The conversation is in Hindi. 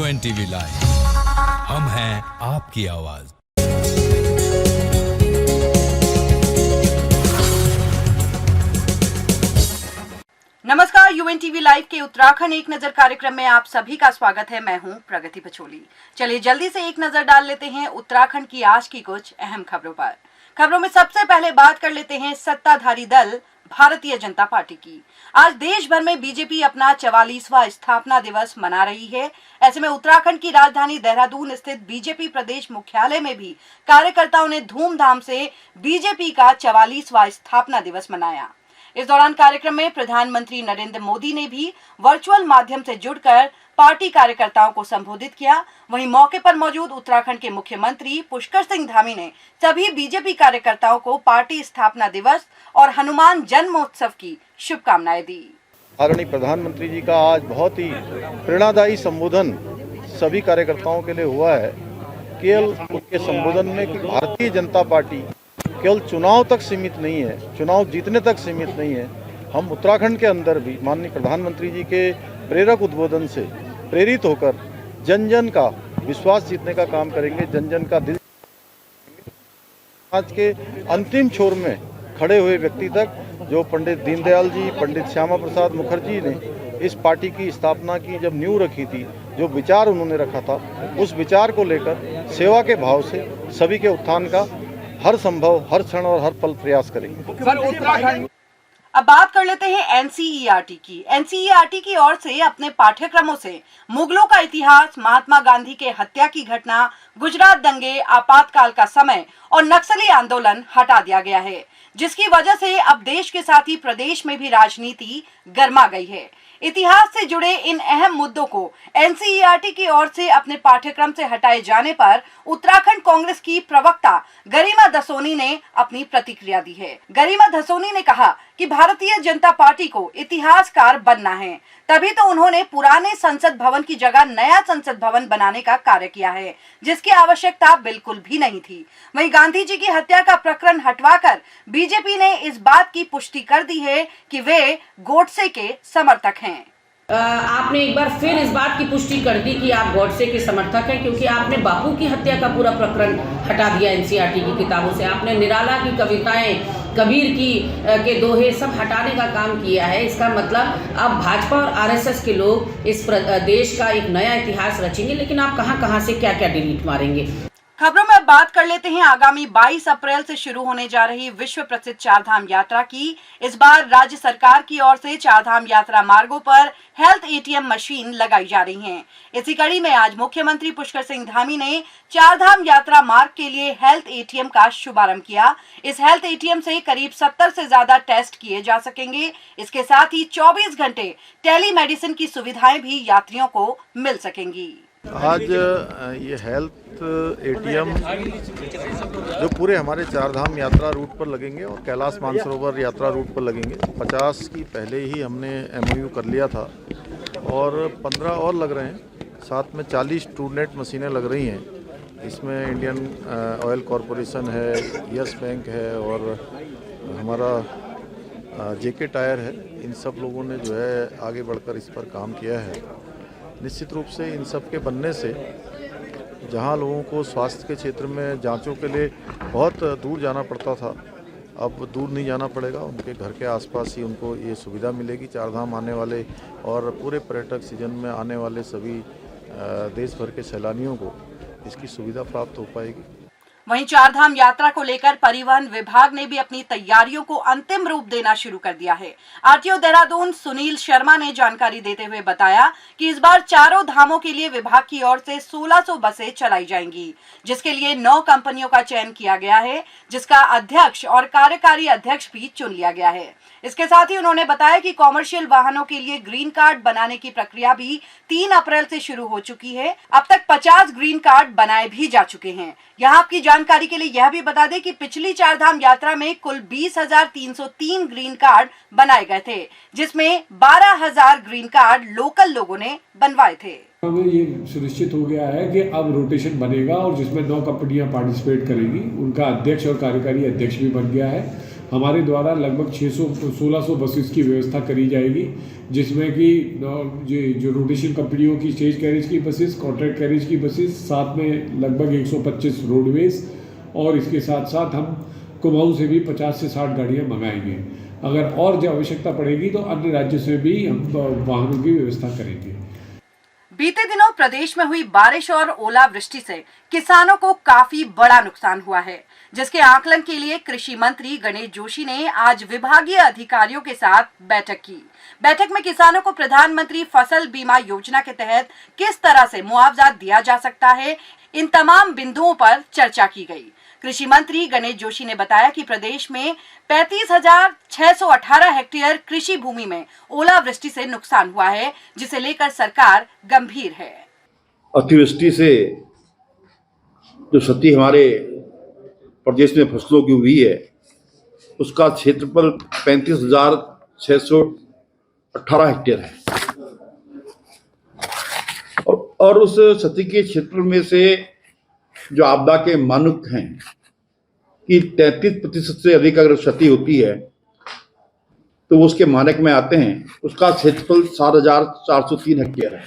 UNTV लाइव, हम हैं आपकी आवाज। नमस्कार, UNTV लाइव के उत्तराखंड एक नजर कार्यक्रम में आप सभी का स्वागत है। मैं हूं प्रगति पचोली। चलिए जल्दी से एक नजर डाल लेते हैं उत्तराखंड की आज की कुछ अहम खबरों पर। खबरों में सबसे पहले बात कर लेते हैं सत्ताधारी दल भारतीय जनता पार्टी की। आज देश भर में बीजेपी अपना 44वां स्थापना दिवस मना रही है। ऐसे में उत्तराखंड की राजधानी देहरादून स्थित बीजेपी प्रदेश मुख्यालय में भी कार्यकर्ताओं ने धूमधाम से बीजेपी का 44वां स्थापना दिवस मनाया। इस दौरान कार्यक्रम में प्रधानमंत्री नरेंद्र मोदी ने भी वर्चुअल माध्यम से जुड़कर पार्टी कार्यकर्ताओं को संबोधित किया। वहीं मौके पर मौजूद उत्तराखंड के मुख्यमंत्री पुष्कर सिंह धामी ने सभी बीजेपी कार्यकर्ताओं को पार्टी स्थापना दिवस और हनुमान जन्मोत्सव की शुभकामनाएं दी। आदरणीय प्रधानमंत्री जी का आज बहुत ही प्रेरणादायी संबोधन सभी कार्यकर्ताओं के लिए हुआ है। केवल उनके संबोधन में कि भारतीय जनता पार्टी केवल चुनाव तक सीमित नहीं है, चुनाव जीतने तक सीमित नहीं है। हम उत्तराखंड के अंदर भी माननीय प्रधानमंत्री जी के प्रेरक उद्बोधन से प्रेरित होकर जन जन का विश्वास जीतने का काम करेंगे, जन जन का दिल। आज के अंतिम छोर में खड़े हुए व्यक्ति तक, जो पंडित दीनदयाल जी, पंडित श्यामा प्रसाद मुखर्जी ने इस पार्टी की स्थापना की जब नींव रखी थी, जो विचार उन्होंने रखा था, उस विचार को लेकर सेवा के भाव से सभी के उत्थान का हर संभव, हर क्षण और हर पल प्रयास करेंगे। अब बात कर लेते हैं NCERT की। NCERT की ओर से अपने पाठ्यक्रमों से मुगलों का इतिहास, महात्मा गांधी के हत्या की घटना, गुजरात दंगे, आपातकाल का समय और नक्सली आंदोलन हटा दिया गया है, जिसकी वजह से अब देश के साथ ही प्रदेश में भी राजनीति गर्मा गई है। इतिहास से जुड़े इन अहम मुद्दों को NCERT की ओर से अपने पाठ्यक्रम से हटाए जाने पर उत्तराखंड कांग्रेस की प्रवक्ता गरिमा दसोनी ने अपनी प्रतिक्रिया दी है। गरिमा दसोनी ने कहा कि भारतीय जनता पार्टी को इतिहासकार बनना है, तभी तो उन्होंने पुराने संसद भवन की जगह नया संसद भवन बनाने का कार्य किया है, जिसकी आवश्यकता बिल्कुल भी नहीं थी। वहीं गांधी जी की हत्या का प्रकरण हटवाकर बीजेपी ने इस बात की पुष्टि कर दी है कि वे गोडसे के समर्थक हैं। आपने एक बार फिर इस बात की पुष्टि कर दी कि आप गॉडसे के समर्थक हैं, क्योंकि आपने बापू की हत्या का पूरा प्रकरण हटा दिया NCERT की किताबों से। आपने निराला की कविताएं, कबीर की के दोहे सब हटाने का काम किया है। इसका मतलब अब भाजपा और RSS के लोग इस देश का एक नया इतिहास रचेंगे, लेकिन आप कहां से क्या डिलीट मारेंगे। खबरों में अब बात कर लेते हैं आगामी 22 अप्रैल से शुरू होने जा रही विश्व प्रसिद्ध चारधाम यात्रा की। इस बार राज्य सरकार की ओर से चारधाम यात्रा मार्गों पर हेल्थ ATM मशीन लगाई जा रही हैं। इसी कड़ी में आज मुख्यमंत्री पुष्कर सिंह धामी ने चारधाम यात्रा मार्ग के लिए हेल्थ ATM का शुभारंभ किया। इस हेल्थ ATM से करीब 70 से ज्यादा टेस्ट किए जा सकेंगे। इसके साथ ही 24 घंटे टेलीमेडिसिन की सुविधाएं भी यात्रियों को मिल सकेंगी। आज ये हेल्थ ATM जो पूरे हमारे चारधाम यात्रा रूट पर लगेंगे और कैलाश मानसरोवर यात्रा रूट पर लगेंगे। 50 की पहले ही हमने MOU कर लिया था और 15 और लग रहे हैं। साथ में 40 ट्रूनेट मशीनें लग रही हैं। इसमें इंडियन ऑयल कॉरपोरेशन है, यस बैंक है और हमारा JK टायर है। इन सब लोगों ने जो है आगे बढ़कर इस पर काम किया है। निश्चित रूप से इन सब के बनने से जहां लोगों को स्वास्थ्य के क्षेत्र में जांचों के लिए बहुत दूर जाना पड़ता था, अब दूर नहीं जाना पड़ेगा। उनके घर के आसपास ही उनको ये सुविधा मिलेगी। चारधाम आने वाले और पूरे पर्यटक सीजन में आने वाले सभी देश भर के सैलानियों को इसकी सुविधा प्राप्त हो पाएगी। वहीं चारधाम यात्रा को लेकर परिवहन विभाग ने भी अपनी तैयारियों को अंतिम रूप देना शुरू कर दिया है। RTO देहरादून सुनील शर्मा ने जानकारी देते हुए बताया कि इस बार चारों धामों के लिए विभाग की ओर से 1600 बसें चलाई जाएंगी, जिसके लिए 9 कंपनियों का चयन किया गया है, जिसका अध्यक्ष और कार्यकारी अध्यक्ष भी चुन लिया गया है। इसके साथ ही उन्होंने बताया कि कॉमर्शियल वाहनों के लिए ग्रीन कार्ड बनाने की प्रक्रिया भी 3 अप्रैल से शुरू हो चुकी है। अब तक 50 ग्रीन कार्ड बनाए भी जा चुके हैं। यहाँ आपकी जानकारी के लिए यह भी बता दें कि पिछली चारधाम यात्रा में कुल 20,303 ग्रीन कार्ड बनाए गए थे, जिसमें 12,000 ग्रीन कार्ड लोकल लोगों ने बनवाए थे। ये सुनिश्चित हो गया है कि अब रोटेशन बनेगा और जिसमें 9 कंपनियां पार्टिसिपेट करेंगी। उनका अध्यक्ष और कार्यकारी अध्यक्ष भी बन गया है हमारे द्वारा लगभग 1600 बसेस की व्यवस्था करी जाएगी, जिसमें कि जो रोटेशन कंपनियों की स्टेज कैरेज की बसेस, कॉन्ट्रैक्ट कैरेज की बसेस, साथ में लगभग 125 रोडवेज, और इसके साथ साथ हम कुमाऊं से भी 50 से 60 गाड़ियां मंगाएंगे। अगर और जो आवश्यकता पड़ेगी तो अन्य राज्यों से भी हम वाहनों की व्यवस्था करेंगे। बीते दिनों प्रदेश में हुई बारिश और ओलावृष्टि से किसानों को काफी बड़ा नुकसान हुआ है, जिसके आकलन के लिए कृषि मंत्री गणेश जोशी ने आज विभागीय अधिकारियों के साथ बैठक की। बैठक में किसानों को प्रधानमंत्री फसल बीमा योजना के तहत किस तरह से मुआवजा दिया जा सकता है, इन तमाम बिंदुओं पर चर्चा की गई। कृषि मंत्री गणेश जोशी ने बताया कि प्रदेश में 35,618 हेक्टेयर कृषि भूमि में ओलावृष्टि से नुकसान हुआ है, जिसे लेकर सरकार गंभीर है। अतिवृष्टि से जो क्षति हमारे प्रदेश में फसलों की हुई है, उसका क्षेत्रफल 35,618 हेक्टेयर है। और उस क्षति के क्षेत्र में से जो आपदा के मानक हैं कि 33% से अधिक अगर क्षति होती है तो वो उसके मानक में आते हैं। उसका क्षेत्रफल 7,403 हेक्टेयर है।